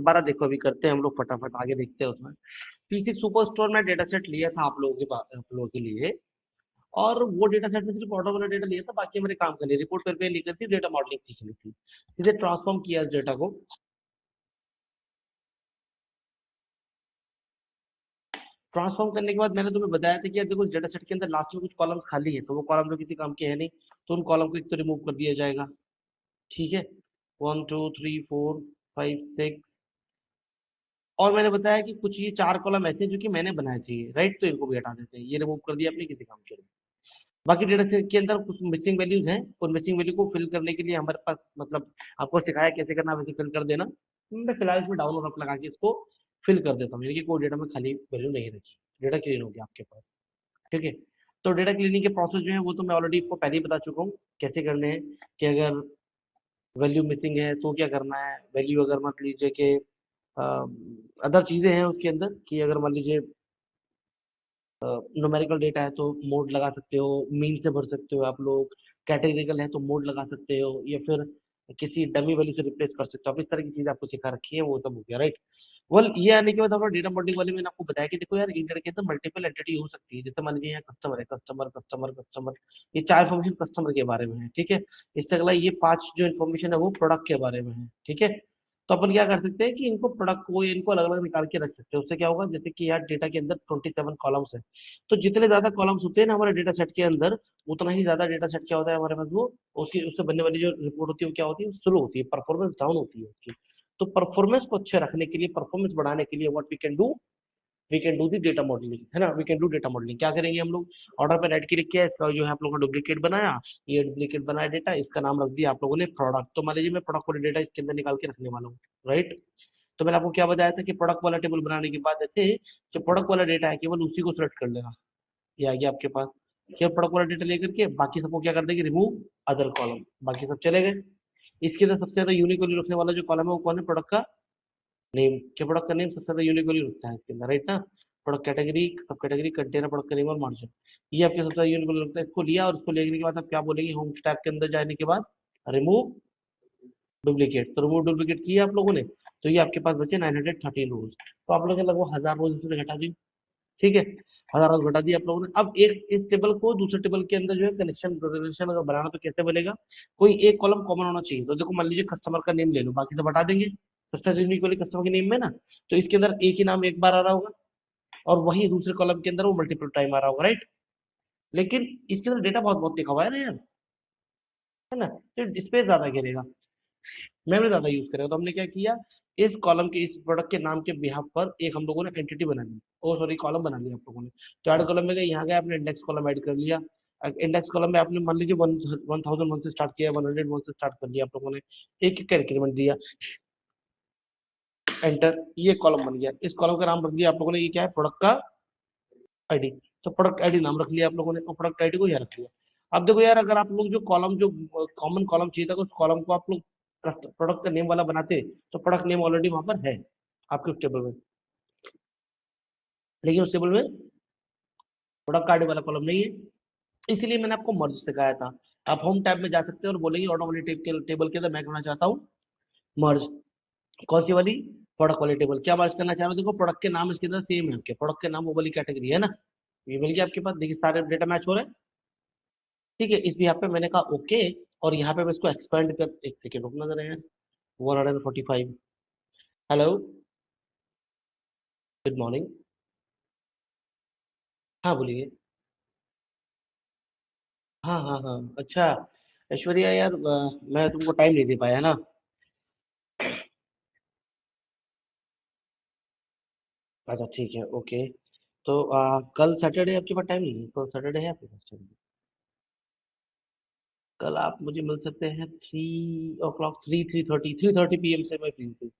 दोबारा देखो, अभी करते हैं हम लोग फटाफट, आगे देखते हैं उसमें। P6 सुपर स्टोर में डेटा सेट लिया था आप लोगों के लिए, और वो डेटा सेट में सिर्फ ऑर्डर वाला डेटा लिया था, बाकी हमारे काम करनी, रिपोर्ट करके लिखी थी, डेटा मॉडलिंग सीखनी थी। सीधे ट्रांसफॉर्म किया इस डेटा को। ट्रांसफॉर्म करने के बाद मैंने तुम्हें बताया था कि यार देखो, इस डेटा सेट के अंदर लास्ट में कुछ कॉलम्स खाली है, तो वो कॉलम तो किसी काम के है नहीं, तो उन कॉलम को एक तो रिमूव कर दिया जाएगा। ठीक है, 1 2 3 4 5 6। और मैंने बताया कि कुछ ये 4 कॉलम ऐसे हैं जो कि मैंने बनाए थे, राइट, तो इनको भी हटा देते हैं, ये रिमूव कर दिया अपने किसी काम के लिए। बाकी डेटा सेट के अंदर कुछ मिसिंग वैल्यूज हैं, उन मिसिंग वैल्यू को फिल करने के लिए हमारे पास, मतलब आपको सिखाया कैसे करना, वैसे फिल कर देना। मैं फिलहाल इसमें डाउन और अप लगा के इसको फिल कर देता हूँ, यानी कि कोई डेटा में खाली वैल्यू नहीं रखी, डेटा क्लीन हो गया आपके पास। ठीक है, तो डेटा क्लीनिंग के प्रोसेस जो है वो तो मैं ऑलरेडी आपको पहले ही बता चुका हूँ कैसे करने हैं। कि अगर वैल्यू मिसिंग है तो क्या करना है, वैल्यू अगर मान लीजिए कि अदर चीजें हैं उसके अंदर, कि अगर मान लीजिए न्यूमेरिकल डेटा है तो मोड लगा सकते हो, मीन से भर सकते हो आप लोग, कैटेगरिकल है तो मोड लगा सकते हो, या फिर किसी डमी वैल्यू से रिप्लेस कर सकते हो। अब इस तरह की चीजें आपको सिखा रखी है, वो सब हो गया, राइट। वेल, ये आने के बाद हमारा डेटा मॉडलिंग वाले मैंने आपको बताया कि देखो यार, एक डेटा के अंदर मल्टीपल एंटिटी हो सकती है। जैसे मान लीजिए यहाँ कस्टमर है, कस्टमर कस्टमर कस्टमर, ये 4 इन्फॉर्मेशन कस्टमर के बारे में है, ठीक है। इससे अगला ये 5 जो इन्फॉर्मेशन है वो प्रोडक्ट के बारे में है, ठीक है। तो अपन क्या कर सकते हैं कि इनको प्रोडक्ट को, इनको अलग अलग निकाल के रख सकते हैं। उससे क्या होगा, जैसे कि यार डेटा के अंदर 27 कॉलम्स है, तो जितने ज्यादा कॉलम्स होते हैं ना हमारे डेटा सेट के अंदर, उतना ही ज्यादा डेटा सेट क्या होता है हमारे पास, वो उसकी उससे बनने वाली जो रिपोर्ट होती है वो क्या होती है, स्लो होती है, परफॉर्मेंस डाउन होती है उसकी। तो परफॉर्मेंस को अच्छे रखने के लिए, परफॉर्मेंस बढ़ाने के लिए, what we can do the data modelling, है ना। We can do data modelling, क्या करेंगे हम लोग, ऑर्डर पे राइट क्लिक किया, इसका जो है आप लोगों का डुप्लीकेट बनाया, ये डुप्लीकेट बनाया डेटा, इसका नाम रख दिया आप लोगों ने प्रोडक्ट। तो मान लीजिए मैं प्रोडक्ट वाला डेटा इसके अंदर निकाल के रखने वाला हूँ, राइट। तो मैंने आपको क्या बताया था कि प्रोडक्ट वाला टेबल बनाने के बाद ऐसे जो प्रोडक्ट वाला डेटा है केवल उसी को सिलेक्ट कर लेना, ये आ गया आपके पास। केवल प्रोडक्ट वाला डेटा लेकर के बाकी सबको क्या कर देंगे, रिमूव अदर कॉलम, बाकी सब चले गए। इसके अंदर सबसे ज्यादा यूनिक वैल्यू रखने वाला जो कॉलम है वो कौन है, प्रोडक्ट का नेम। के प्रोडक्ट का नेम सबसे ज्यादा यूनिक वैल्यू रखता है इसके अंदर, राइट ना। प्रोडक्ट कैटेगरी, सब कैटेगरी, कंटेनर, प्रोडक्ट का नेम और मार्जिन, ये आपके सबसे ज्यादा यूनिक वैल्यू रखता है। इसको लिया और इसको लेने के बाद आप क्या बोलेंगे, होम टैब के अंदर जाने के बाद रिमूव डुप्लीकेट, तो रिमूव डुप्लीकेट किया आप लोगों ने, तो ये आपके पास बचे 913 रोज। तो आप लोगों ने लगभग 1000 रोज इसमें घटा दी, ठीक है। 1000 रोज घटा दिया आप लोगों ने। अब एक इस टेबल को दूसरे टेबल के अंदर जो है कनेक्शन रिलेशन अगर बनाना तो कैसे बनेगा, कोई एक कॉलम कॉमन होना चाहिए। तो देखो मान लीजिए कस्टमर का नेम ले लो, बाकी सब हटा देंगे, सबसे यूनिक वाली कस्टमर के नेम में ना, तो इसके अंदर एक ही नाम एक बार आ रहा होगा, और वही दूसरे कॉलम के अंदर वो मल्टीपल टाइम आ रहा होगा, राइट। लेकिन इसके अंदर डेटा बहुत बहुत लिखा हुआ है ना यार, है ना, तो स्पेस ज्यादा घेरेगा, मेमोरी ज्यादा यूज करेगा। तो हमने क्या किया, इस कॉलम के, इस प्रोडक्ट के नाम के बिहाफ पर एक हम लोगों ने एंटिटी बना ली, ओ सॉरी कॉलम बना लिया आप लोगों ने। तो ऐड कॉलम में गए, यहाँ गए आपने इंडेक्स कॉलम ऐड कर लिया। इंडेक्स कॉलम में आपने मान लीजिए 1001 से स्टार्ट किया, 101 से स्टार्ट कर लिया आप लोगों ने, एक एक इंक्रीमेंट दिया, एंटर, ये कॉलम बन गया। इस कॉलम का नाम रख दिया आप लोगों ने, ये क्या है, प्रोडक्ट का आईडी। तो प्रोडक्ट आईडी नाम रख लिया आप लोगों ने, और प्रोडक्ट आईडी को यहाँ रख लिया। अब देखो यार, अगर आप लोग जो कॉलम, जो कॉमन कॉलम चाहिए था, उस कॉलम को आप लोग प्रोडक्ट का नेम वाला बनाते, तो प्रोडक्ट नेम ऑलरेडी वहां पर है आपके उस टेबल में, लेकिन उस टेबल में प्रोडक्ट कार्ड वाला कॉलम नहीं है। इसीलिए मैंने आपको मर्ज सिखाया था। आप होम टैब में जा सकते हैं और बोलेंगे ऑटो वाली टेबल के अंदर मैं करना चाहता हूँ मर्ज। कौन सी वाली, प्रोडक्ट वाली टेबल। क्या मर्ज करना चाह रहे हो, देखो प्रोडक्ट के नाम इसके अंदर सेम है, आपके प्रोडक्ट के नाम वो वाली कैटेगरी है ना, ये मिल गया आपके पास, देखिए सारे डेटा मैच हो रहे हैं, ठीक है। इस भी यहाँ पे मैंने कहा ओके, और यहाँ पे मैं इसको एक्सपेंड कर, एक सेकेंड रुकना जरा यार, 145। Hello, good morning. हाँ बोलिए। हाँ हाँ हाँ, अच्छा ऐश्वर्या यार, मैं तुमको टाइम नहीं दे पाया ना। अच्छा ठीक है, ओके। तो कल सैटरडे आपके पास टाइम नहीं है, कल सैटरडे है आपके पास टाइम? कल आप मुझे मिल सकते हैं 3 o'clock, 3:30 से मैं फ्री हूँ।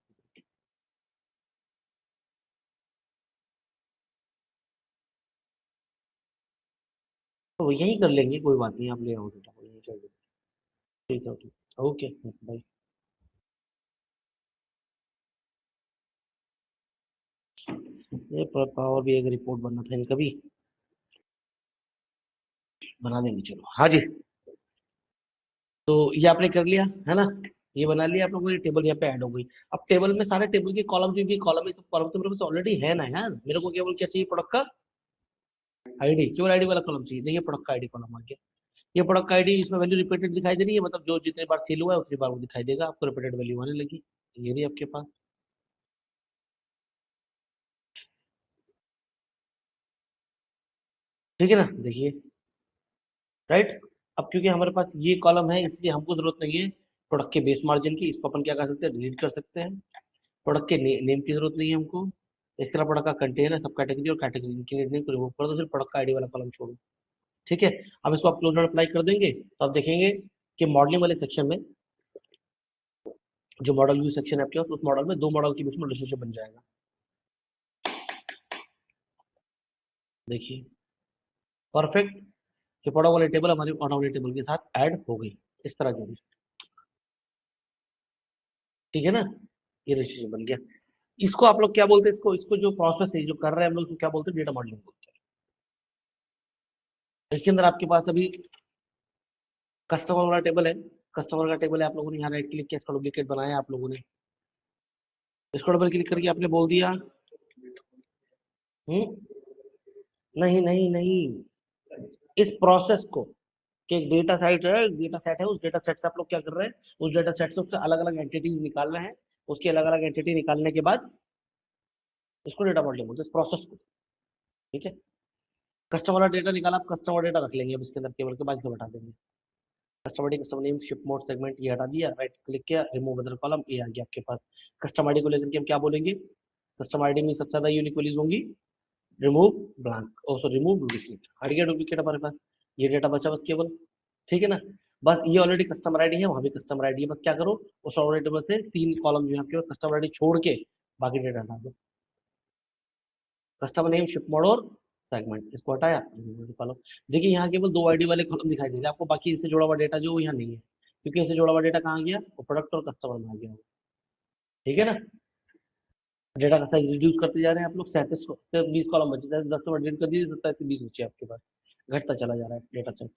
तो यही कर लेंगे, कोई बात नहीं, आप ले आओ बेटा, यही कर लेंगे। 3:30, ओके, बाय। ये पावर भी एक रिपोर्ट बनना था इनका भी, बना देंगे, चलो। हाँ जी, तो ये आपने कर लिया है ना। ये बना लिया आप लोगों ने, टेबल यहाँ पे ऐड हो गई। अब टेबल में सारे टेबल के कॉलम, जो भी कॉलम है, सब कॉलम तो मेरे पास ऑलरेडी है ना यार, मेरे को केवल क्या चाहिए, प्रोडक्ट का आईडी, केवल आईडी वाला कॉलम चाहिए। देखिए प्रोडक्ट का आईडी कॉलम आ गया। ये प्रोडक्ट का आईडी, इसमें वैल्यू रिपीटेड दिखाई दे रही है, मतलब जो जितनी बार सेल हुआ है उतनी बार वो दिखाई देगा आपको, रिपीटेड वैल्यू आने लगी। ये रही आपके पास, ठीक है ना, देखिए, राइट। अब क्योंकि हमारे पास ये कॉलम है, इसलिए हमको जरूरत नहीं है प्रोडक्ट के बेस मार्जिन की, इसको अपन क्या कर सकते हैं, डिलीट कर सकते हैं। प्रोडक्ट के नेम की जरूरत नहीं है हमको। इसके अलावा प्रोडक्ट का कंटेनर, सब कैटेगरी और कैटेगरी के नेम को रिमूव कर दो, सिर्फ प्रोडक्ट का आईडी वाला कॉलम छोड़ो। ठीक है। अब इसको आप क्लोज डॉट अप्लाई कर देंगे तो आप देखेंगे कि मॉडलिंग वाले सेक्शन में, जो मॉडल व्यू सेक्शन है आपके पास, उस मॉडल में दो मॉडल के बीच में रिलेशनशिप बन जाएगा। देखिए, परफेक्ट, कि प्रोडक्ट वाले टेबल हमारी ऑर्डर वाले टेबल के साथ ऐड हो गई, इस तरह की। ठीक है ना, ये रिलेशनशिप बन गया। इसको आप लोग क्या बोलते हैं, इसको इसको जो प्रोसेस है जो कर रहे हैं हम लोग, उसको क्या बोलते हैं, डेटा मॉडलिंग बोलते हैं। इसके अंदर आपके पास अभी कस्टमर वाला टेबल है, कस्टमर का टेबल है, आप लोगों ने यहाँ राइट क्लिक किया, इसका डुप्लीकेट बनाया आप लोगों ने, इसको डबल क्लिक करके आपने बोल दिया, हम्म, नहीं नहीं नहीं, इस प्रोसेस को, कि एक डेटा सेट है, डेटा सेट है, उस डेटा सेट से आप लोग क्या कर रहे हैं, उस डेटा सेट से उससे अलग अलग एंटिटीज निकाल रहे हैं। उसकी अलग अलग एंटिटी निकालने के बाद इसको डेटा मॉडलिंग बोलते हैं, इस प्रोसेस को। ठीक है। कस्टमर डेटा निकाला, आप कस्टमर डेटा रख लेंगे अब इसके अंदर, केवल के बाकी सब हटा देंगे। Customer ID, customer name, ship mode, segment, ये हटा दिया, राइट क्लिक किया, रिमूव अदर कॉलम, ये आ गया आपके पास। कस्टमर आईडी को लेकर के हम क्या बोलेंगे, कस्टमर आईडी में सबसे ज्यादा यूनिक वैल्यूज होंगी, रिमूव ब्लैंक, और सो रिमूव डुप्लीकेट, हट गया डुप्लीकेट हमारे पास। ये डेटा बचा बस केवल, ठीक है ना। बस ये ऑलरेडी कस्टमर आईडी है, वहां भी कस्टमर आईडी है, बस क्या करो, उस ऑलरेडी टेबल से तीन कॉलम जो है आपके कस्टमर आईडी छोड़ के बाकी डेटा हटा दो। कस्टमर नेम, शिप मोड और सेगमेंट, इसको हटाया, कॉलम। देखिए यहाँ केवल दो आईडी वाले कॉलम दिखाई दे रहे हैं आपको, बाकी इनसे जुड़ा हुआ डेटा जो यहाँ नहीं है, क्योंकि इनसे जुड़ा हुआ डेटा कहाँ गया, वो प्रोडक्ट और कस्टमर में आ गया। ठीक है ना। डेटा का साइज रिड्यूस करते जा रहे हैं आप लोग, 37 को सिर्फ 20 कॉलम बचे, 10 से डिलीट कर दीजिए, 27 से 20 बचे आपके पास, घटता चला जा रहा है डेटा सेट।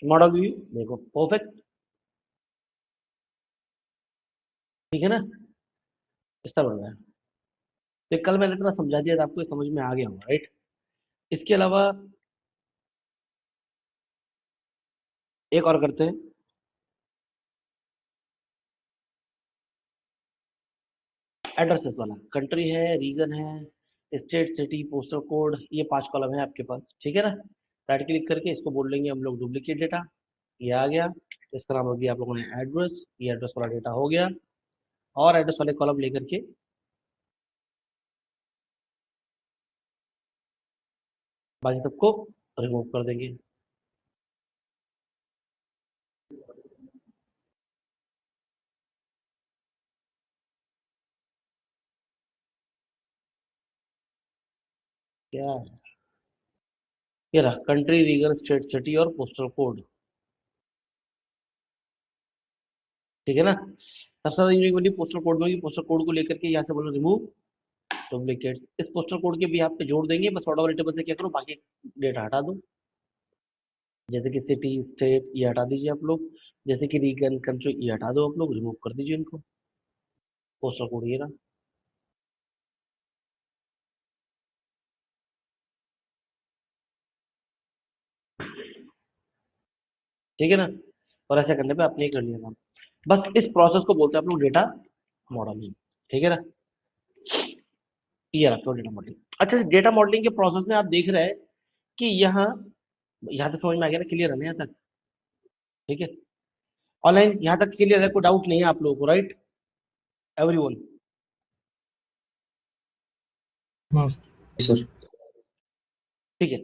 मॉडल व्यू देखो, परफेक्ट, ठीक है ना, इस तरह बन रहा है। तो कल मैंने इतना समझा दिया था आपको, ये समझ में आ गया होगा, राइट। इसके अलावा एक और करते हैं, एड्रेसेस वाला, कंट्री है, रीजन है, स्टेट, सिटी, पोस्टल कोड, ये पांच कॉलम है आपके पास, ठीक है ना। राइट क्लिक करके इसको बोल लेंगे हम लोग डुप्लीकेट डेटा, ये आ गया। इसका नाम हो गया आप लोगों ने एड्रेस, ये एड्रेस वाला डेटा हो गया। और एड्रेस वाले कॉलम लेकर के बाकी सबको रिमूव कर देंगे। क्या, ये रहा कंट्री, रीजन, स्टेट, सिटी और पोस्टल कोड, ठीक है ना। सबसे ज्यादा यूनिक वैल्यू पोस्टल कोड में होगी, पोस्टल कोड को लेकर के यहाँ से बोलो रिमूव डुप्लीकेट्स, इस पोस्टल कोड के भी यहाँ पे जोड़ देंगे, बस ऑर्डर वाले टेबल से क्या करो, बाकी डेटा हटा दो। जैसे कि सिटी, स्टेट, ये हटा दीजिए आप लोग। जैसे कि रीजन, कंट्री, ये हटा दो आप लोग, रिमूव कर दीजिए इनको। पोस्टल कोड ये रहा, ठीक है ना। और ऐसा करने पे आपने ये कर लिया काम। बस इस प्रोसेस को बोलते हैं आप लोग डेटा मॉडलिंग, ठीक है ना। ये रखो डेटा मॉडलिंग। अच्छा, डेटा मॉडलिंग के प्रोसेस में आप देख रहे हैं कि यहाँ तक समझ में आ गया ना, क्लियर है ना यहाँ तक, ठीक है। ऑनलाइन यहाँ तक क्लियर है, कोई डाउट नहीं है आप लोगों को, राइट, एवरीवन। हाँ सर। ठीक है।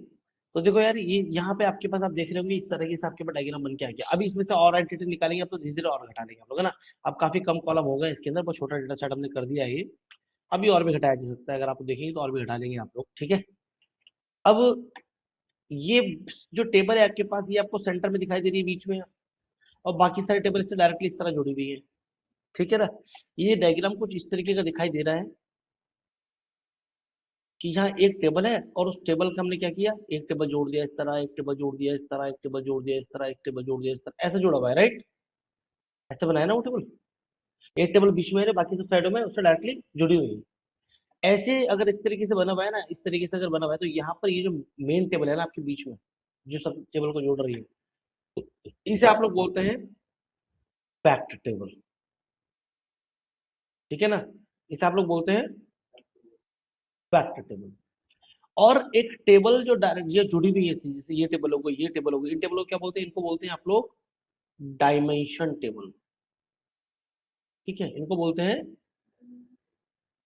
तो देखो यार, ये यहाँ पे आपके पास आप देख रहे होंगे, इस तरह से आपके पास डायग्राम बन के आ गया। अभी इसमें से और एंटिटी निकालेंगे, अब तो धीरे धीरे और घटा लेंगे हम लोग, है ना। अब काफी कम कॉलम हो गए इसके अंदर, बहुत छोटा डेटा सेट हमने कर दिया है ये। अभी और भी घटाया जा सकता है, अगर आप देखेंगे तो और भी घटा लेंगे आप लोग, ठीक है। अब ये जो टेबल है आपके पास, ये आपको सेंटर में दिखाई दे रही है बीच में, और बाकी सारे टेबल इससे डायरेक्टली इस तरह जुड़ी हुई है, ठीक है ना। ये डायग्राम कुछ इस तरीके का दिखाई दे रहा है, कि यहाँ एक टेबल है और उस टेबल का हमने क्या किया, एक टेबल जोड़ दिया इस तरह, एक टेबल जोड़ दिया इस तरह, एक टेबल जोड़ दिया इस तरह, एक टेबल जोड़ दिया इस तरह, ऐसे जोड़ा हुआ है, राइट? ऐसे बनाया ना वो टेबल, एक टेबल बीच में है, बाकी सब साइडों में उससे डायरेक्टली जुड़ी हुई है। ऐसे अगर इस तरीके से बना हुआ है ना, इस तरीके से अगर बना हुआ है, तो यहाँ पर ये जो मेन टेबल है ना आपके बीच में, जो सब टेबल को जोड़ रही है, इसे आप लोग बोलते हैं फैक्ट टेबल, ठीक है ना? इसे आप लोग बोलते हैं फैक्ट टेबल। और एक टेबल जो डायरेक्ट ये जुड़ी हुई है, जैसे ये टेबल हो गई, ये टेबल हो गई, इन टेबलों को क्या बोलते हैं? इनको बोलते हैं आप लोग डायमेंशन टेबल, ठीक है? इनको बोलते हैं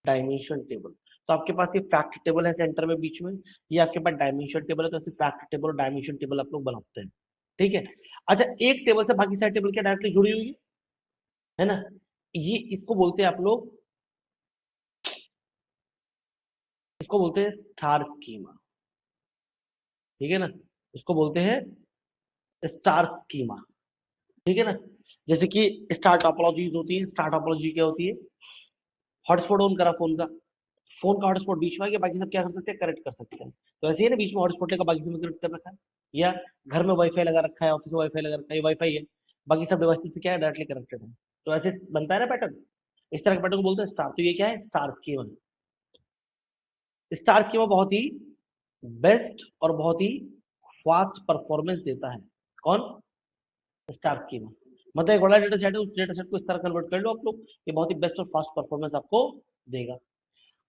डायमेंशन टेबल। तो आपके पास ये फैक्ट टेबल है सेंटर में बीच में, ये आपके पास डायमेंशन टेबल है, तो ऐसे फैक्ट टेबल और डायमेंशन टेबल आप लोग बनाते हैं, ठीक है? अच्छा, एक टेबल से बाकी सारी टेबल क्या डायरेक्टली जुड़ी हुई है ना? ये इसको बोलते हैं आप लोग, इसको बोलते हैं स्टार स्कीमा, ठीक है ना? इसको बोलते हैं स्टार स्कीमा, ठीक है ना? जैसे कि स्टार टोपोलॉजीज होती है। स्टार टोपोलॉजी क्या होती है? हॉटस्पॉट ऑन करा फोन का हॉटस्पॉट बीच में आ गया, बाकी सब क्या कर सकते हैं? कनेक्ट कर सकते हैं। तो ऐसे ही है ना, बीच में हॉटस्पॉट लेकर बाकी सब कनेक्ट कर रखा है, या घर में वाईफाई लगा रखा है, ऑफिस में वाईफाई लगा रखा है, ये वाईफाई है, बाकी सब डिवाइसेस से क्या है? डायरेक्टली कनेक्टेड है। तो ऐसे बनता है ना पैटर्न, इस तरह के पैटर्न को बोलते हैं स्टार। तो ये क्या है? Star schema. स्टार स्कीमा बहुत ही बेस्ट और बहुत ही फास्ट परफॉर्मेंस देता है। कौन? Star schema. मतलब एक बड़ा डेटा सेट है, उस डेटा सेट को इस तरह कन्वर्ट कर लो आप लोग, ये बहुत ही बेस्ट और फास्ट परफॉर्मेंस आपको देगा।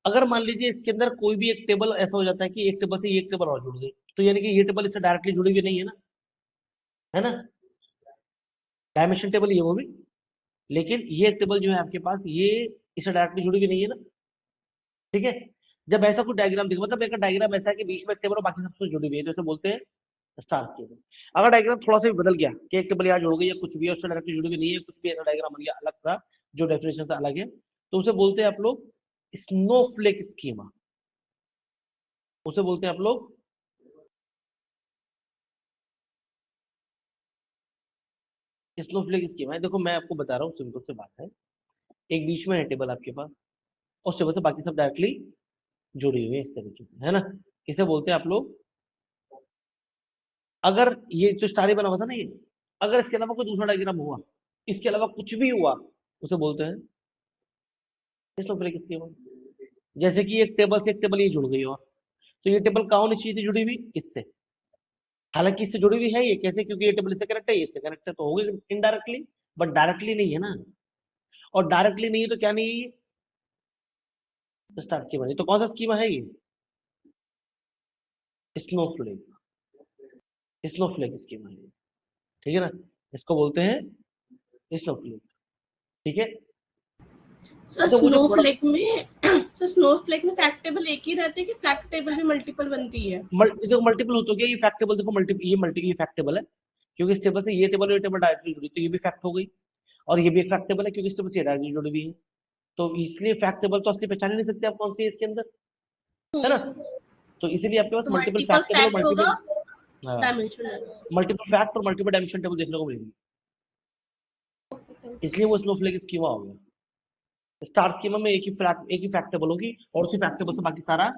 अगर मान लीजिए इसके अंदर कोई भी एक टेबल ऐसा हो जाता है कि एक टेबल से ये एक टेबल और जुड़ गई, तो यानी कि ये टेबल इससे डायरेक्टली जुड़ी हुई नहीं है ना, है ना? डायमेंशन टेबल ये वो भी, लेकिन ये एक टेबल जो है आपके पास, ये इससे डायरेक्टली जुड़ी हुई नहीं है ना, ठीक है? जब ऐसा कुछ डायग्राम दिखे, मतलब एक डायग्राम ऐसा है कि बीच में एक टेबल और बाकी सबसे जुड़ी हुई है, तो इसे बोलते हैं स्टार टेबल। अगर डायग्राम थोड़ा सा भी बदल गया कि एक टेबल यहाँ जुड़ गई है, कुछ भी है उससे डायरेक्टली जुड़ी हुई नहीं है, कुछ भी ऐसा डायग्राम बन गया अलग सा जो डेफिनेशन से अलग है, तो उसे बोलते हैं आप लोग स्नोफ्लेक स्कीमा। उसे बोलते हैं आप लोग स्नोफ्लेक स्कीमा है। देखो मैं आपको बता रहा हूँ, सिंपल से बात है, एक बीच में है टेबल आपके पास, उस टेबल से बाकी सब डायरेक्टली जुड़ी हुई है इस तरीके से, है ना? इसे बोलते हैं आप लोग, अगर ये जो स्टार बना हुआ था ना, ये अगर इसके अलावा कोई दूसरा डायग्राम हुआ, इसके अलावा कुछ भी हुआ, उसे बोलते हैं स्नोफ्लेक स्कीमा। जैसे कि एक टेबल से एक टेबल ये जुड़ गई, और तो ये टेबल कहाँ होनी चाहिए थी जुड़ी हुई? इससे। हालांकि इससे जुड़ी हुई है ये, कैसे? क्योंकि ये टेबल इससे कनेक्ट है, ये इससे कनेक्ट है, तो हो गई इनडायरेक्टली, बट डायरेक्टली नहीं है ना। और डायरेक्टली नहीं है तो क्या नहीं है? ये स्टार स्कीमा नहीं, तो कौन सा स्कीमा है ये? स्नोफ्लेक। स्नोफ्लेक स्कीमा है, ठीक है ना? इसको बोलते हैं स्नोफ्लेक, ठीक है? सर अच्छा, वो जो प्रोडक्ट स्नोफ्लेक में सर स्नोफ्लेक में फैक्ट टेबल एक ही रहते हैं कि फैक्ट टेबल भी मल्टीपल बनती है? देखो मल्टीपल हो तो गया, ये फैक्ट टेबल देखो, ये फैक्ट टेबल है, क्योंकि इस टेबल से ये टेबल और ये टेबल डायरेक्टली जुड़ी, तो ये भी फैक्ट हो गई। और ये भी एक फैक्ट टेबल है, क्योंकि इस टेबल से ये डायरेक्टली जुड़ी हुई है। तो इसलिए फैक्ट टेबल तो असली पहचान ही नहीं सकते आप कौन सी है इसके अंदर, है ना? तो इसीलिए आपके पास तो मल्टीपल मल्टीपल फैक्ट टेबल और फैक्ट होगा, मल्टीपल, हाँ, डायमेंशन होगा। मल्टीपल फैक्ट और मल्टीपल डायमेंशन टेबल देखने को मिलेगी, इसलिए वो स्नोफ्लेक स्कीमा हो गया। स्टार स्कीमा में एक ही फैक्ट टेबल होगी, और उसी फैक्ट टेबल से बाकी सारा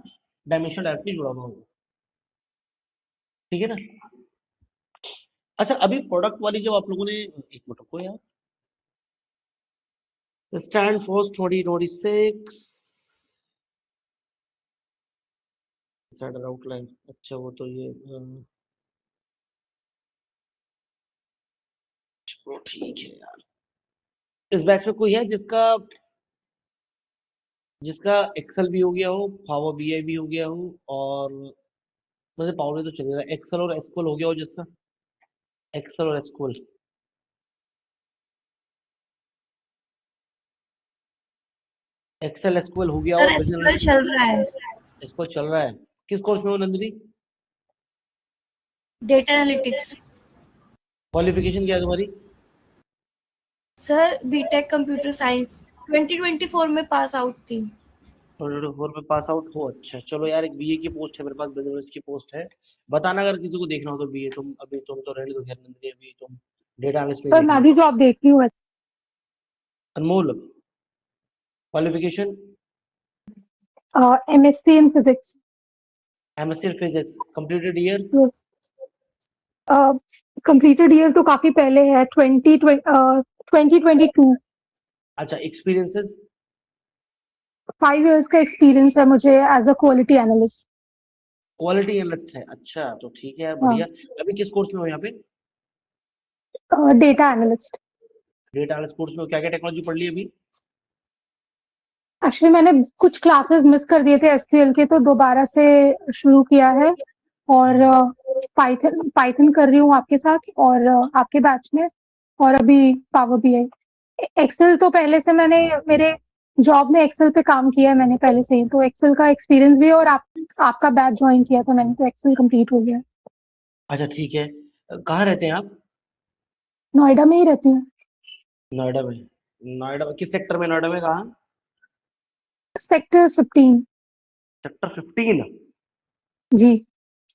डायमेंशन डायरेक्टली जुड़ा हुआ होगा, ठीक है ना? अच्छा, अभी प्रोडक्ट वाली जब आप लोगों ने, एक मिनट रुको यार, स्टैंड फॉर 2026 साइडर आउटलाइन, अच्छा वो तो ये ठीक है यार। इस बैच में कोई है जिसका जिसका एक्सेल भी हो गया हो, पावर बीआई भी हो गया हो, और मुझे पावर भी तो चलेगा, एक्सेल और एसक्यूएल हो गया हो जिसका? एक्सेल और एसक्यूएल, एक्सेल एसक्यूएल हो गया हो, सर बिजनेस एसक्यूएल चल रहा है, एसक्यूएल चल रहा है। किस कोर्स में हो नंदिनी? Data analytics. क्वालिफिकेशन क्या है तुम्हारी? सर बीटेक कंप्यूटर साइंस 2024 में पास आउट थी। 2024 में पास आउट हो, अच्छा चलो यार, एक बीए की पोस्ट है मेरे पास, बिजनेस की पोस्ट है, बताना अगर किसी को देखना हो तो। बीए तुम अभी, तुम तो रहने दो खैर नंदिनी, अभी तुम डेटा एनालिस्ट में सर देख मैं लो। भी जॉब देख रही हूँ। Anmol, qualification? MSc in physics. MSc in physics, completed year? Yes. Completed year तो काफी पहले है, 2022. अच्छा, एक्सपीरियंसेस? 5 years का एक्सपीरियंस है मुझे as a quality analyst. Quality analyst है, अच्छा तो ठीक है यार, हाँ. बढ़िया। अभी किस कोर्स में हो यहाँ पे? Data analyst. Data analyst course में हो, क्या क्या टेक्नोलॉजी पढ़ ली अभी? एक्चुअली मैंने कुछ क्लासेस मिस कर दिए थे एसक्यूएल के, तो दोबारा से शुरू किया है. और पाइथन कर रही हूँ आपके साथ और आपके बैच में. और अभी पावर बीआई. एक्सेल तो पहले से मैंने मेरे जॉब में एक्सेल पे काम किया है मैंने पहले से ही, तो एक्सेल का एक्सपीरियंस भी है. और आपका बैच ज्वाइन किया था मैंने, तो एक्सेल कंप्लीट हो गया. अच्छा ठीक है, कहाँ रहते हैं आप? नोएडा में ही रहती हूँ. नोएडा में? नोएडा में किस सेक्टर में, नोएडा में कहाँ? सेक्टर 15. सेक्टर 15? जी.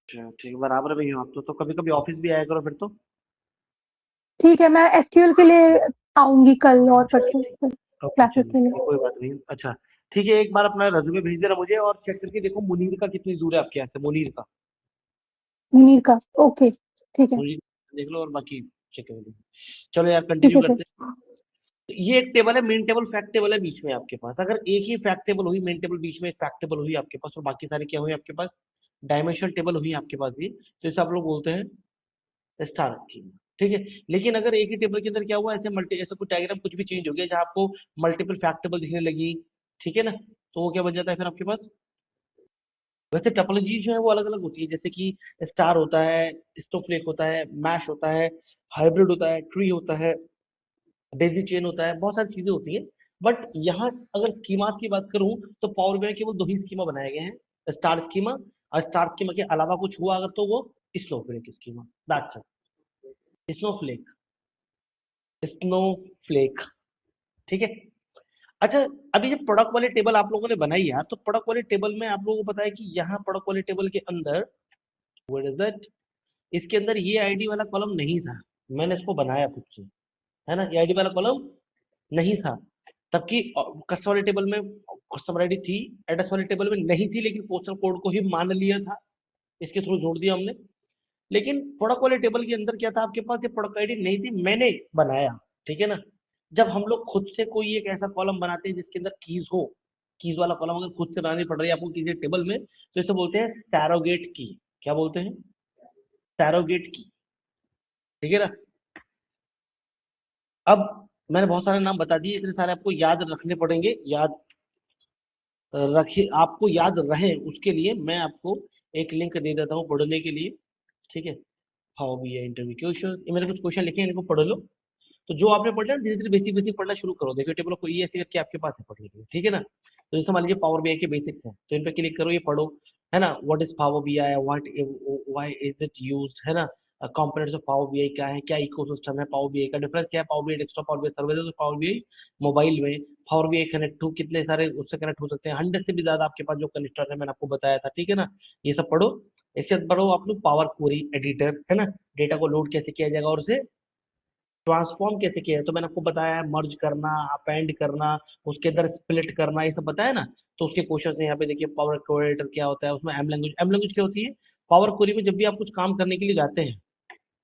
अच्छा ठीक है, बराबर में ही हो आप तो कभी कभी ऑफिस भी आया करो फिर तो। ठीक है, मैं एसक्यूएल के लिए आऊंगी कल और परसों ओके क्लासेस के लिए. चलिए, कोई बात नहीं। अच्छा ठीक है, एक बार अपना रेज्यूमे भेज देना मुझे, और चेक करके देखो मुनीर का कितनी दूर है आपके यहाँ से, मुनीर का। मुनीर का, ओके ठीक है. मुनीर देख लो और बाकी चेक कर लो। चलो यार, ठीक कंटिन्यू है सर. करते हैं। तो ये एक टेबल है, मेन टेबल, फैक्ट टेबल है बीच में आपके पास। अगर एक ही फैक्ट टेबल हुई, मेन टेबल बीच में एक फैक्ट टेबल हुई आपके पास, और बाकी सारे क्या हुए आपके पास, डायमेंशन टेबल हुई आपके पास ये, तो इसे आप लोग बोलते हैं स्टार स्कीम। ठीक है, लेकिन अगर एक ही टेबल के अंदर क्या हुआ, ऐसे मल्टी, ऐसा कुछ डायग्राम कुछ भी चेंज हो गया जहां आपको मल्टीपल फैक्ट टेबल दिखने लगी, ठीक है ना, तो वो क्या बन जाता है फिर आपके पास। वैसे टोपोलॉजी जो है वो अलग अलग होती है, जैसे कि स्टार होता है, स्नोफ्लेक होता है, मैश होता है, हाइब्रिड होता है, ट्री होता है, डेजी चेन होता है, बहुत सारी चीजें होती हैं। बट यहाँ अगर स्कीमास की बात करूं, तो पावर बीआई केवल 2 ही स्कीमा बनाए गए हैं, स्टार स्कीमा, और स्टार स्कीमा के अलावा कुछ हुआ अगर तो वो Snowflake schema, that's it. Snowflake, Snowflake, ठीक है। अच्छा, अभी जब प्रोडक्ट वाली टेबल आप लोगों ने बनाई है, तो प्रोडक्ट वाली टेबल में आप लोगों को पता है कि यहाँ प्रोडक्ट वाली टेबल के अंदर, व्हाट इज दैट, इसके अंदर ये आईडी वाला कॉलम नहीं था, मैंने इसको बनाया खुद से, है ना, ये आईडी वाला कॉलम नहीं था। तबकि कस्टमर वाली टेबल में कस्टमर आईडी थी, एड्रेस वाली टेबल में नहीं थी, लेकिन पोस्टल कोड को ही मान लिया था, इसके थ्रू जोड़ दिया हमने। लेकिन प्रोडक्ट वाले टेबल के अंदर क्या था आपके पास, ये प्रोडक्ट आईडी नहीं थी, मैंने बनाया, ठीक है ना। जब हम लोग खुद से कोई एक ऐसा कॉलम बनाते हैं जिसके अंदर कीज हो, कीज वाला कॉलम अगर खुद से बनानी पड़ रही है आपको किसी टेबल में, तो इसे बोलते हैं सैरोगेट की। क्या बोलते हैं? सैरोगेट की, ठीक है ना। अब मैंने बहुत सारे नाम बता दिए, इतने सारे आपको याद रखने पड़ेंगे, याद रखिए, आपको याद रहे उसके लिए मैं आपको एक लिंक दे देता हूँ पढ़ने के लिए, ठीक है। हाउ बी इंटरव्यू क्वेश्चंस, ये मैंने कुछ क्वेश्चन लिखे हैं, इनको पढ़ लो। तो जो आपने पढ़ लिया, धीरे धीरे बेसिक बेसिक पढ़ना शुरू करो। देखो टेबल को ये ऐसे करके आपके पास है पढ़ने के लिए, ठीक है ना। तो जैसे मान लीजिए पावर बीआई के बेसिक्स हैं, तो इन पे क्लिक करो, ये पढ़ो, है ना। What is power BI, what, why is it used, है ना। कंपोनेंट्स ऑफ पावर बीआई क्या है, क्या इकोसिस्टम है पावर बीआई का, डिफरेंस क्या है power BI desktop, power BI services, power BI mobile में, पावर बीआई कनेक्ट टू कितने सारे उससे कनेक्ट हो सकते हैं, 100 से भी ज्यादा आपके पास जो कनेक्टर है, मैंने आपको बताया था, ठीक है ना। ये सब पढ़ो। इसके बाद पढ़ो आप लोग पावर क्वेरी एडिटर, है ना, डेटा को लोड कैसे किया जाएगा और उसे ट्रांसफॉर्म कैसे किया है, तो मैंने आपको बताया है, मर्ज करना, अपेंड करना, उसके अंदर स्प्लिट करना, ये सब बताया ना। तो उसके क्वेश्चन है यहाँ पे, देखिए पावर क्वेरी क्या होता है, उसमें एम लैंग्वेज क्या होती है। पावर क्वेरी में जब भी आप कुछ काम करने के लिए जाते हैं,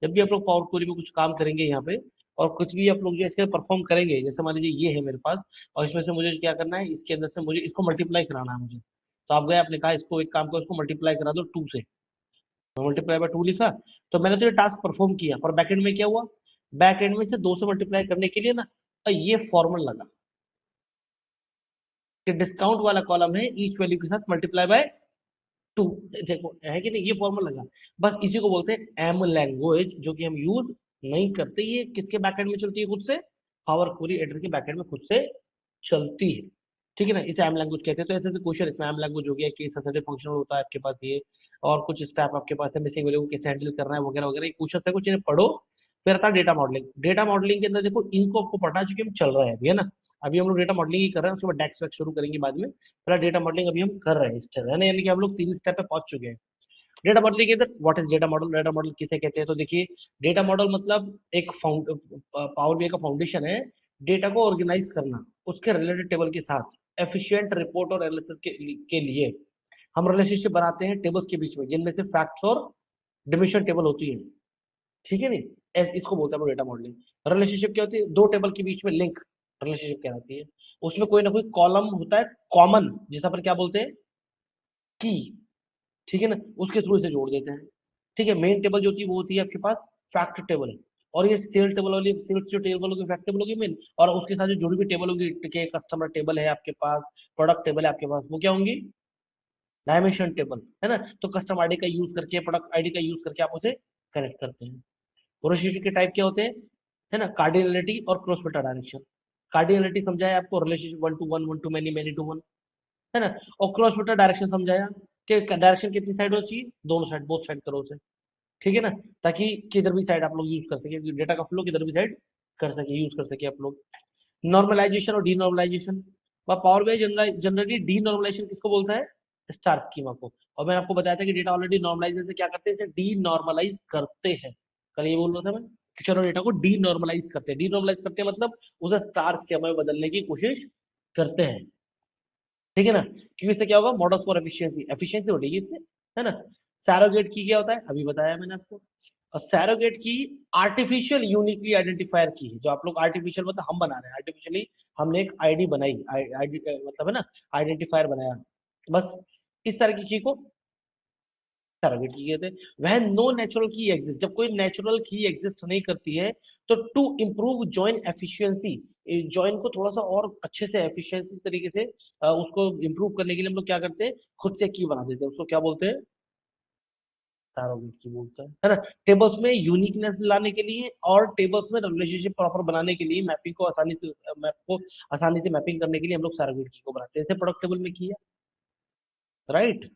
जब भी आप लोग पावर क्वेरी में कुछ काम करेंगे यहाँ पे, और कुछ भी आप लोग जो इसके परफॉर्म करेंगे, जैसे मान लीजिए ये है मेरे पास, और इसमें से मुझे क्या करना है, इसके अंदर से मुझे इसको मल्टीप्लाई कराना है मुझे। तो आप गए, आपने कहा इसको एक काम करो, इसको मल्टीप्लाई करा दो 2 से, मल्टीप्लाई बाय 2 लिखा, तो मैंने तो ये टास्क परफॉर्म किया, पर बैकएंड में क्या हुआ, बैकएंड में से 2 से मल्टीप्लाई करने के लिए ना, ये फॉर्मूला लगा कि डिस्काउंट वाला कॉलम है ईच वैल्यू के साथ मल्टीप्लाई बाय 2, देखो है कि नहीं, ये फॉर्मूला लगा। बस इसी को बोलते हैं एम लैंग्वेज, जो कि हम यूज नहीं करते, ये किसके बैकएंड में चलती है खुद से, पावर क्वेरी एडिटर के बैकएंड में खुद से चलती है, ठीक है ना, इसे एम लैंग्वेज कहते हैं। तो ऐसे ऐसे क्वेश्चन इसमें एम लैंग्वेज हो गया कि सेंसिटिव फंक्शन होता है आपके पास ये, और कुछ स्टेप आपके पास है, मिसिंग वैल्यू को कैसे हैंडल करना है वगैरह वगैरह, ये क्वेश्चन है कुछ, इन्हें पढ़ो। फिर आता है डेटा मॉडलिंग। डेटा मॉडलिंग के अंदर देखो, इनको आपको पढ़ना है, चूंकि हम चल रहे हैं अभी, है ना, अभी हम लोग डेटा मॉडलिंग ही कर रहे हैं, उसके बाद डेक्स वैक्स शुरू करेंगे बाद में। फिर डेटा मॉडलिंग अभी हम कर रहे हैं इस तरह, है ना, यानी कि हम लोग 3 स्टेप पे पहुंच चुके हैं। डेटा मॉडलिंग के अंदर what is data model, data model किसे कहते हैं, तो देखिए डेटा मॉडल मतलब एक पावर बीआई का फाउंडेशन है, डेटा को ऑर्गेनाइज करना उसके रिलेटेड टेबल के साथ, एफिशिएंट रिपोर्ट और एनालिसिस के लिए हम रिलेशनशिप बनाते हैं टेबल्स के बीच में, जिनमें से फैक्ट्स और डिमिशन टेबल होती है, ठीक है नहीं, इसको बोलते हैं डेटा मॉडलिंग। रिलेशनशिप क्या होती है, दो टेबल के बीच में लिंक रिलेशनशिप कहलाती है। उसमें कोई ना कोई कॉलम होता है कॉमन, जिस पर क्या बोलते हैं की, ठीक है ना, उसके थ्रू इसे जोड़ देते हैं, ठीक है। मेन टेबल जो होती है वो होती है आपके पास फैक्ट टेबल, और ये सेल टेबल वाली, सेल्स जो टेबल होगी फैक्ट टेबल होगी मेन, और उसके साथ जो जुड़ी हुई टेबल होगी, कस्टमर टेबल है आपके पास, प्रोडक्ट टेबल है आपके पास, वो क्या होंगी, डायमेंशन टेबल, है ना। तो कस्टमर आईडी का यूज करके, प्रोडक्ट आईडी का यूज करके आप उसे कनेक्ट करते हैं। रिलेशनशिप के टाइप क्या होते हैं, है ना, कार्डिनलिटी और क्रॉस मेटा डायरेक्शन। कार्डिनलिटी समझाया आपको, relationship one to one, one to many, many to one, है ना। और क्रॉस मेटा डायरेक्शन समझाया कि डायरेक्शन कितनी साइड होनी चाहिए, दोनों साइड, बोथ साइड करो उसे, ठीक है ना, ताकि किधर भी साइड आप लोग यूज कर सके, डेटा का फ्लो किधर भी साइड कर सके, यूज कर सके आप लोग। नॉर्मलाइजेशन और denormalisation, power BI generally denormalisation किसको बोलता है, स्टार स्कीमा को। और मैंने आपको बताया था कि डेटा ऑलरेडी नॉर्मलाइज से क्या करते हैं, इसे डीनॉर्मलाइज करते हैं, कल ये बोल रहा था मैं कि चलो डेटा को डीनॉर्मलाइज करते हैं। डीनॉर्मलाइज करते हैं मतलब उसे स्टार स्कीमा में बदलने की कोशिश करते हैं, ठीक है ना, क्योंकि इससे क्या होगा, मॉडल्स फॉर एफिशिएंसी, एफिशिएंसी बढ़ेगी इससे, है ना। सैरोगेट की क्या होता है, अभी बताया मैंने आपको। और सैरोगेट की आर्टिफिशियल यूनिकली आइडेंटिफायर की है, जो आप लोग आर्टिफिशियल मतलब हम बना रहे हैं, आर्टिफिशियली हमने एक आईडी बनाई, आईडी मतलब है ना, आइडेंटिफायर बनाया, बस इस तरह की की को सैरोगेट की कहते हैं। वह नो नेचुरल की एग्जिस्ट, जब कोई नेचुरल की एग्जिस्ट नहीं करती है, तो to improve join efficiency, join को थोड़ा सा और अच्छे से एफिशिएंसी तरीके से उसको इंप्रूव करने के लिए हम लोग क्या करते हैं, खुद से की बना देते हैं, उसको क्या बोलते हैं, सैरोगेट की बोलते हैं, है ना। टेबल्स में यूनिकनेस लाने के लिए और टेबल्स में रिलेशनशिप प्रॉपर बनाने के लिए, मैपिंग को आसानी से, मैप को आसानी से मैपिंग करने के लिए हम लोग सैरोगेट की को बनाते हैं, जैसे प्रोडक्ट टेबल में किया, right.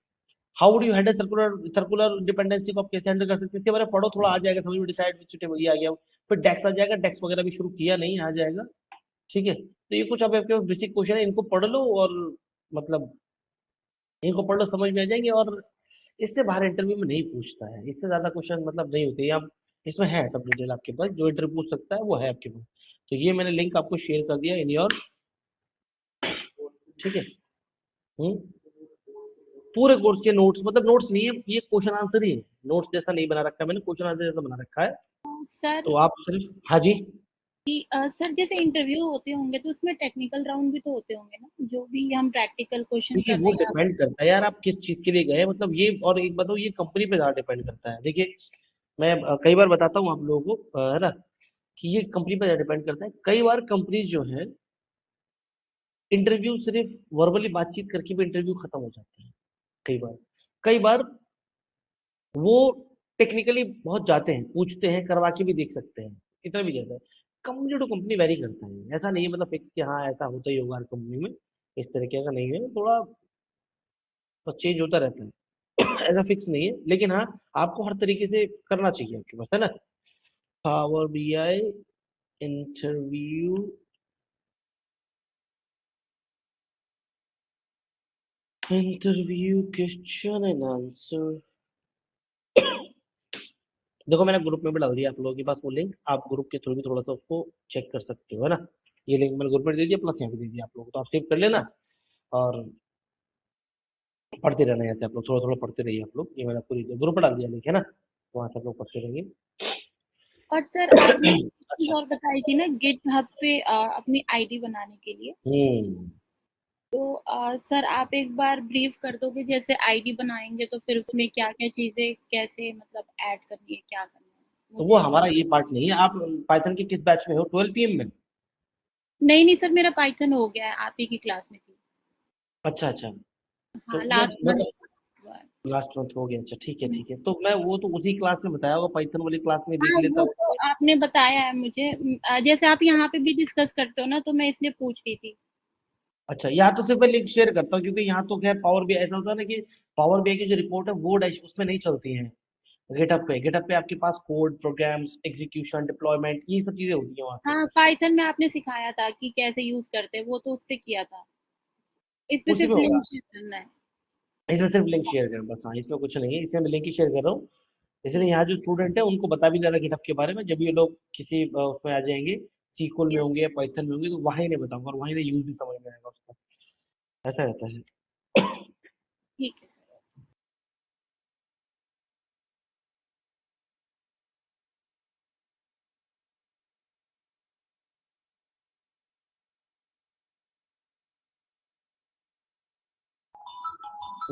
How would you handle circular dependency को आप कैसे हैंडल कर सकते हैं, इसके बारे में पढ़ो, थोड़ा आ जाएगा समझ में, डिसाइड विच टेबल, ये आ गया। फिर डेक्स आ जाएगा, डेक्स वगैरह भी शुरू किया नहीं, आ जाएगा, ठीक है। तो ये कुछ अब आपके बेसिक क्वेश्चन है, इनको पढ़ लो, और मतलब इनको पढ़ लो, समझ में आ जाएंगे, और इससे बाहर इंटरव्यू में नहीं पूछता है, इससे ज्यादा क्वेश्चन मतलब नहीं होते, अब इसमें है सब डिटेल आपके पास, जो इंटरव्यू पूछ सकता है वो है आपके पास। तो ये मैंने लिंक आपको शेयर कर दिया इन योर, ठीक है। पूरे कोर्स के नोट्स, मतलब नोट्स नहीं है ये, क्वेश्चन आंसर ही है, नोट्स जैसा नहीं बना रखा है मैंने, क्वेश्चन आंसर जैसा बना रखा है। सर तो आप सिर्फ, हाँ जी, सर जैसे इंटरव्यू होते होंगे तो उसमें टेक्निकल राउंड भी तो होते होंगे ना, जो भी हम प्रैक्टिकल क्वेश्चन देखिए कर वो रहे हैं। डिपेंड करता है यार, आप किस चीज के लिए गए, मतलब ये, और एक बताओ, ये कंपनी पे ज्यादा डिपेंड करता है। देखिए मैं कई बार बताता हूँ आप लोगों को, है ना, कि ये कंपनी पे ज्यादा डिपेंड करता है। कई बार कंपनी जो है, इंटरव्यू सिर्फ वर्बली बातचीत करके भी इंटरव्यू खत्म हो जाती है, कई बार वो टेक्निकली बहुत जाते हैं, पूछते हैं, करवा के भी देख सकते हैं, इतना भी जाता है। कंपनी टू कंपनी वेरी करता है, ऐसा नहीं है मतलब फिक्स कि हाँ ऐसा होता ही होगा हर कंपनी में, इस तरीके का नहीं है, थोड़ा तो चेंज होता रहता है ऐसा फिक्स नहीं है, लेकिन हाँ आपको हर तरीके से करना चाहिए आपके पास, है ना। Power BI interview, question and answer, देखो मैंने ग्रुप में भी डाल दिया आप लोगों के पास वो लिंक, आप ग्रुप के थ्रू भी थोड़ा सा उसको चेक कर सकते हो, है ना। ये लिंक मैंने ग्रुप में दे दिया, प्लस यहाँ पे दे दिया आप लोगों को, तो आप सेव कर लेना, और पढ़ते रहना, यहाँ से आप लोग थोड़ा थोड़ा पढ़ते रहिए आप लोग, ये मैंने पूरी ग्रुप में डाल दिया लिंक, है ना, वहाँ से आप लोग पढ़ते रहेंगे। और सर आपने एक चीज अच्छा, और बताई थी ना, गिट हब पे अपनी आईडी बनाने के लिए, तो सर आप एक बार ब्रीफ कर दोगे, जैसे आईडी बनाएंगे तो फिर उसमें क्या क्या चीजें कैसे मतलब ऐड करनी है, क्या करना है तो वो मुझे। हमारा ये पार्ट नहीं है। आप पाइथन के किस बैच में हो, 12 PM में? नहीं नहीं सर, मेरा पाइथन हो गया है, आप ही की क्लास में थी। अच्छा अच्छा, तो हाँ, लास्ट मैं मंथ तो हुआ है। लास्ट मंथ हो गया, अच्छा ठीक है ठीक है, तो मैं वो तो उसी क्लास में बताया होगा, पाइथन वाली क्लास में देख हाँ, लेता वो हूँ। तो आपने बताया है मुझे, जैसे आप यहाँ पे भी डिस्कस करते हो ना, तो मैं इसलिए पूछ रही थी। अच्छा, यहाँ तो सिर्फ मैं लिंक शेयर करता हूँ, क्योंकि यहाँ तो खैर पावर भी ऐसा होता है ना कि पावर बीआई की जो रिपोर्ट है वो डैश उसमें नहीं चलती है, गिटहब पे आपके पास कोड, प्रोग्राम्स, एग्जीक्यूशन, डिप्लॉयमेंट, ये सब चीजें होती है वहां से। हाँ, पाइथन में आपने सिखाया था कि कैसे यूज करते हैं, वो तो उस पे किया था, इस पे उसी सिर्फ में होगा, लिंक शेयर करना है। इसमें सिर्फ लिंक शेयर कर बस, हाँ इसमें कुछ नहीं है, इसमें मैं लिंक ही शेयर कर रहा हूँ। इसलिए यहाँ जो स्टूडेंट है उनको बता भी देना गिटहब के बारे में, जब ये लोग किसी उसमें आ जाएंगे, सीक्वल में होंगे या पाइथन में होंगे, तो वहीं नहीं बताऊंगा, और वहीं नहीं यूज भी समझ में आएगा उसका। ऐसा रहता है। ठीक है।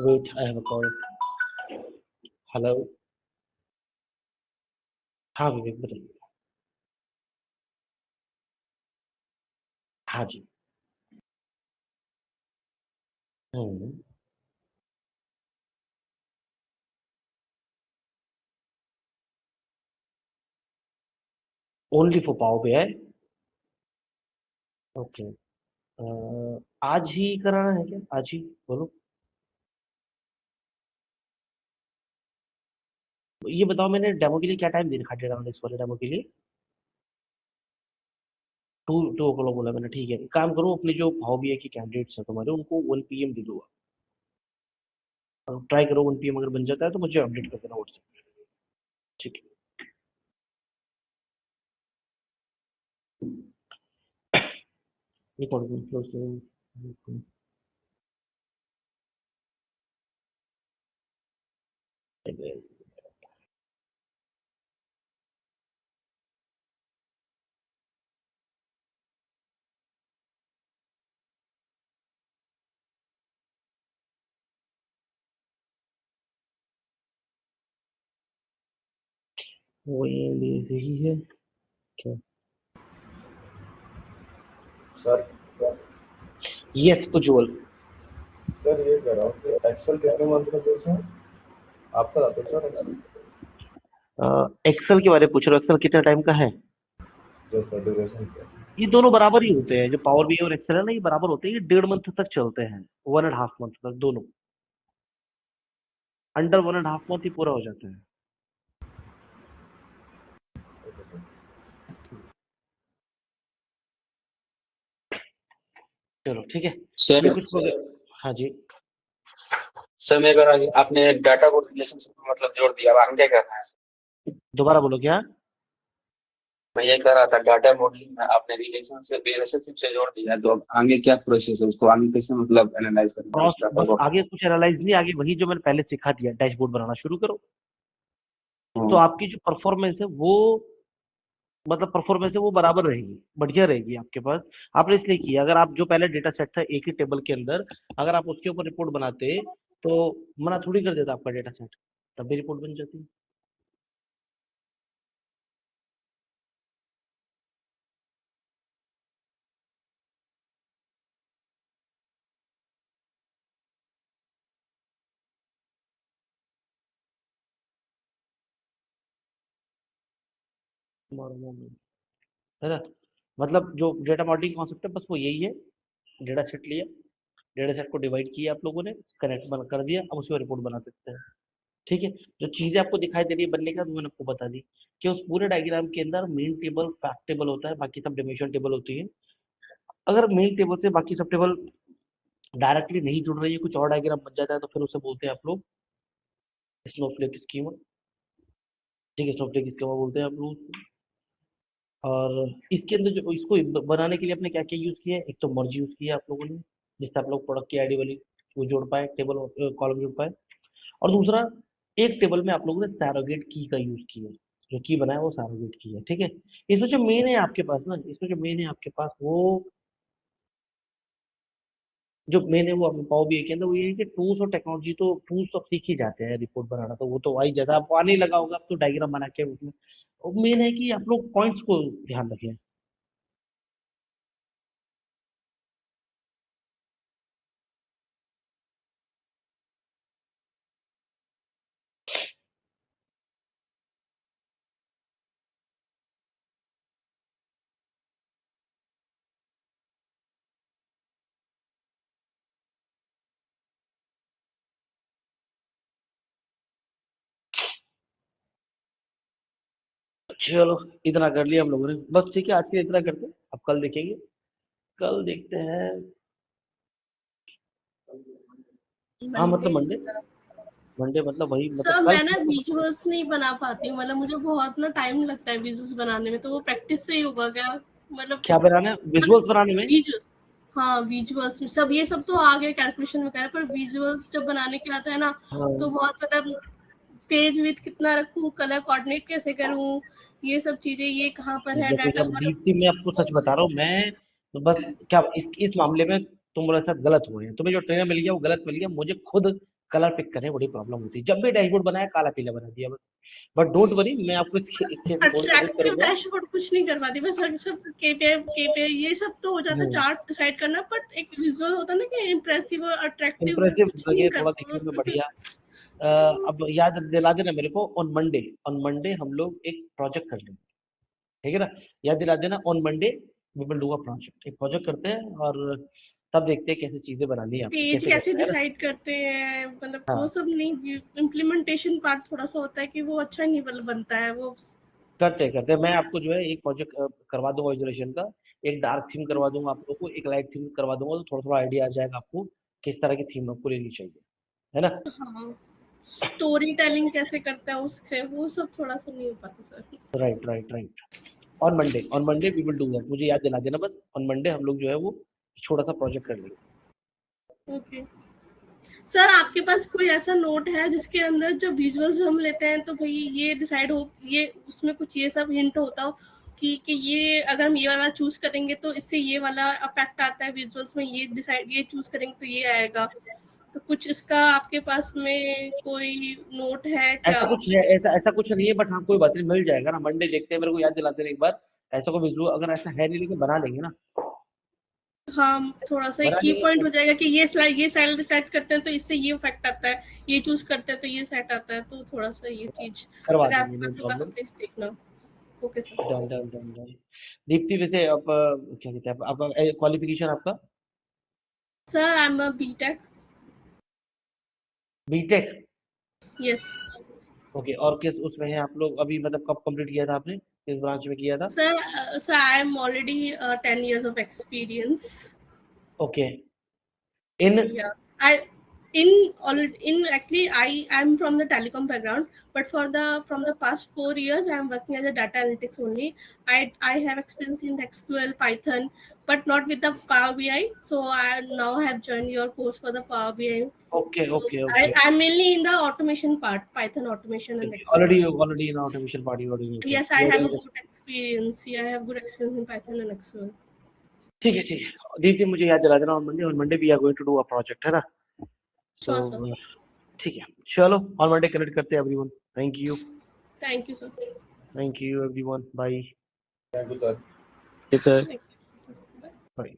Wait, I have a call. Hello. हाँ विवेक बताइए। हाँ जी। Hmm. Only for power BI. Okay. आज ही कराना है क्या? आज ही बोलो। ये बताओ, मैंने डेमो के लिए क्या टाइम दे रखा है डेटा एनालिसिस वाले डेमो के लिए? 2 o'clock बोला मैंने, ठीक है। एक काम करो, अपने जो भाव बीआई के कैंडिडेट्स हैं तुम्हारे, उनको 1 PM दे दो। ट्राई करो, 1 PM अगर बन जाता है तो मुझे अपडेट कर देना व्हाट्सएप। ठीक है। रिकॉर्डिंग क्लोज करो। वो ये सही है क्या? सर यस उज्जवल। सर ये कह रहा हूँ कि एक्सेल कितने मंथ का कोर्स है आपका? आता है सर एक्सेल? एक्सेल के बारे में पूछ रहे हो? एक्सेल कितने टाइम का है? जो सर ड्यूरेशन क्या? ये दोनों बराबर ही होते हैं, जो पावर बीआई और एक्सेल है ना, ये बराबर होते हैं। ये 1.5 मंथ तक चलते हैं, 1.5 मंथ तक दोनों। अंडर 1.5 मंथ ही पूरा हो जाता है। Okay sir. चलो ठीक है। सर ये कुछ हाँ जी। सर मैं अगर आपने डाटा को रिलेशनशिप में मतलब जोड़ दिया, अब आगे क्या करना है? दोबारा बोलो क्या? मैं ये कह रहा था डाटा मॉडलिंग में आपने रिलेशनशिप से जोड़ दिया, तो अब आगे क्या प्रोसेस है, उसको आगे कैसे मतलब एनालाइज करना है उस डाटा बस को? आगे कुछ एनालाइज नहीं, आगे वही जो मैंने पहले सिखा दिया, डैशबोर्ड बनाना शुरू करो। तो आपकी जो परफॉर्मेंस है वो, मतलब परफॉर्मेंस है वो बराबर रहेगी, बढ़िया रहेगी आपके पास। आपने इसलिए किया, अगर आप जो पहले डेटा सेट था एक ही टेबल के अंदर, अगर आप उसके ऊपर रिपोर्ट बनाते तो मना थोड़ी कर देता आपका डेटा सेट, तब भी रिपोर्ट बन जाती। है ना? मतलब जो डेटा मॉडलिंग कॉन्सेप्ट है, बस वो यही है। डेटा सेट लिया, डेटा सेट को डिवाइड किया आप लोगों ने, कनेक्ट बन कर दिया, अब उसमें रिपोर्ट बना सकते हैं। ठीक है। जो चीजें आपको दिखाई दे रही है बनने का, तो मैंने आपको बता दी कि उस पूरे डायग्राम के अंदर मेन टेबल, फैक्ट टेबल होता है, बाकी सब डिमेंशन टेबल होती है। अगर मेन टेबल से बाकी सब टेबल डायरेक्टली नहीं जुड़ रही है, कुछ और डायग्राम बन जाता है, तो फिर उसे बोलते हैं आप लोग स्नोफ्लेक स्कीमा। ठीक है, स्नोफ्लेक स्कीमा बोलते हैं आप लोग उसको। और इसके अंदर जो इसको बनाने के लिए आपने क्या क्या यूज किया है? एक तो मर्ज यूज किया आप लोगों ने, जिससे आप लोग प्रोडक्ट की आईडी वाली वो जोड़ पाए, टेबल कॉलम जोड़ पाए। और दूसरा, एक टेबल में आप लोगों ने सैरोगेट की का यूज किया, जो की बनाया वो सैरोगेट की है। ठीक है। इसमें जो मेन है आपके पास ना, इसमें जो मेन है आपके पास वो, जो मेन है वो आपने पावर बीआई के अंदर, वो ये है कि टूल्स और टेक्नोलॉजी, तो टूल्स तो अब सीख ही जाते हैं रिपोर्ट बनाना, तो वो तो आई ज्यादा आपको आने ही लगा होगा, अब तो डायग्राम बना के उसमें। मेन है कि आप लोग पॉइंट्स को ध्यान रखें। चलो, इतना कर लिया हम लोगों ने, बस ठीक है, आज के लिए इतना करते हैं, अब कल देखेंगे। कल देखते हैं। हाँ मतलब मंडे मंडे। मंडे मतलब वही, मतलब सर कल मैं ना ठीक है। विजुअल्स नहीं बना पाती हूँ, मतलब मुझे बहुत ना टाइम लगता है विजुअल्स बनाने में, तो वो प्रैक्टिस से ही होगा क्या? मतलब क्या बनाना है विजुअल्स बनाने में? विजुअल्स, हाँ विजुअल्स सब ये सब तो आ गए कैलकुलेशन वगैरह, पर विजुअल्स जब बनाने के आता है ना तो बहुत मतलब पेज विड्थ कितना रखूं, कलर कोऑर्डिनेट कैसे करूं, ये सब चीजें, ये कहाँ पर है देखो डाटा जब दीप्ति, मैं आपको सच बता रहा हूँ, मैं तो बस क्या इस मामले में तुम्हारे साथ गलत हो गया, तुम्हें जो ट्रेनर मिल गया वो गलत मिल गया, मुझे खुद कलर पिक करने में बड़ी प्रॉब्लम होती है, जब भी डैशबोर्ड बनाया काला पीला बना दिया बस। बट डोंट वरी, मैं आपको इस केस में थोड़ी मदद अट्रैक्टिव करूंगा। डैशबोर्ड कुछ नहीं करवाती, बस सब केपीआई ये सब तो हो जाता है, चार्ट डिसाइड करना, बट एक विजुअल होता है ना कि इंप्रेसिव और अट्रैक्टिव, वो इंप्रेसिव कुछ नहीं लगे, थोड़ा दिखने में करते। बढ़िया। अब याद दिला देना मेरे को, ऑन मंडे हम लोग एक प्रोजेक्ट कर लेंगे, ठीक है ना? याद दिला देना, on Monday we will do a project, एक प्रोजेक्ट करते हैं और तब देखते हैं कैसी चीजें बनानी है आपको, पेज कैसे कैसे करना है ना। डिसाइड करते हैं, मतलब वो हाँ सब नहीं, इम्प्लीमेंटेशन पार्ट थोड़ा सा होता है कि वो अच्छा नहीं बनता है वो। करते मैं आपको जो है एक प्रोजेक्ट करवा दूंगा विजुअलाइजेशन का, एक डार्क थीम करवा दूंगा आप लोगों को, एक लाइट थीम करवा दूंगा, तो थोड़ा थोड़ा आइडिया आ जाएगा आपको किस तरह की थीम आपको लेनी चाहिए, है ना? हाँ स्टोरी टेलिंग कैसे करता है उससे, वो सब थोड़ा सा नहीं हो पाता sir. Right. On Monday we will do that, मुझे याद दिला देना बस, ऑन मंडे हम लोग जो है वो छोटा सा प्रोजेक्ट कर लेंगे। ओके सर, आपके पास कोई ऐसा नोट है जिसके अंदर जो विजुअल्स हम लेते हैं तो भाई ये डिसाइड हो, ये उसमें कुछ ये सब हिंट होता हो कि ये अगर हम ये वाला चूज करेंगे तो इससे ये वाला इफेक्ट आता है विजुअल्स में, ये डिसाइड ये चूज करेंगे तो ये आएगा, तो कुछ इसका आपके पास में कोई नोट है क्या? ऐसा कुछ है, ऐसा कुछ नहीं है, बट हाँ कोई बात नहीं, मिल जाएगा ना, मंडे देखते हैं, मेरे को याद दिला देना एक बार। ऐसा कोई विजुअल अगर ऐसा है नहीं, लेकिन बना लेंगे ना, हाँ थोड़ा सा एक बना की लेंगे पॉइंट तो हो जाएगा कि ये स्लाइड सेट करते हैं तो इससे ये इफेक्ट आता है, ये चूज करते हैं तो ये सेट आता है, तो थोड़ा सा ये चीज करवा अगर देंगे, आपके नो पास होगा तो प्रॉब्लम। प्लीज देखना। Okay sir. डन। दीप्ति वैसे आप क्या कहते हैं, आपका क्वालिफिकेशन आपका? Sir I am a BTech. BTech? Yes okay, और किस उसमें है आप लोग अभी, मतलब कब कंप्लीट किया था आपने, किस ब्रांच में किया था? Sir I am already 10 years of experience. Okay, in Yeah, I in actually I am from the telecom background, but from the past 4 years I am working as a data analytics only. I have experience in SQL, Python, but not with the Power BI. So I now have joined your course for the Power BI. So okay I'm mainly in the automation part, Python automation and SQL. Already in automation party waiting, okay Yes, I have a very. good experience. Yeah, I have good experience in Python and SQL. ठीक है दीप्ति, मुझे याद दिला देना, on Monday we are going to do a project, है ना? Sure, sir. सो ठीक है, चलो ऑन मंडे कनेक्ट करते हैं everyone. Thank you Thank you, sir. Everyone, bye. Thank you sir. Yes, sir. Thank you. Bye. Bye.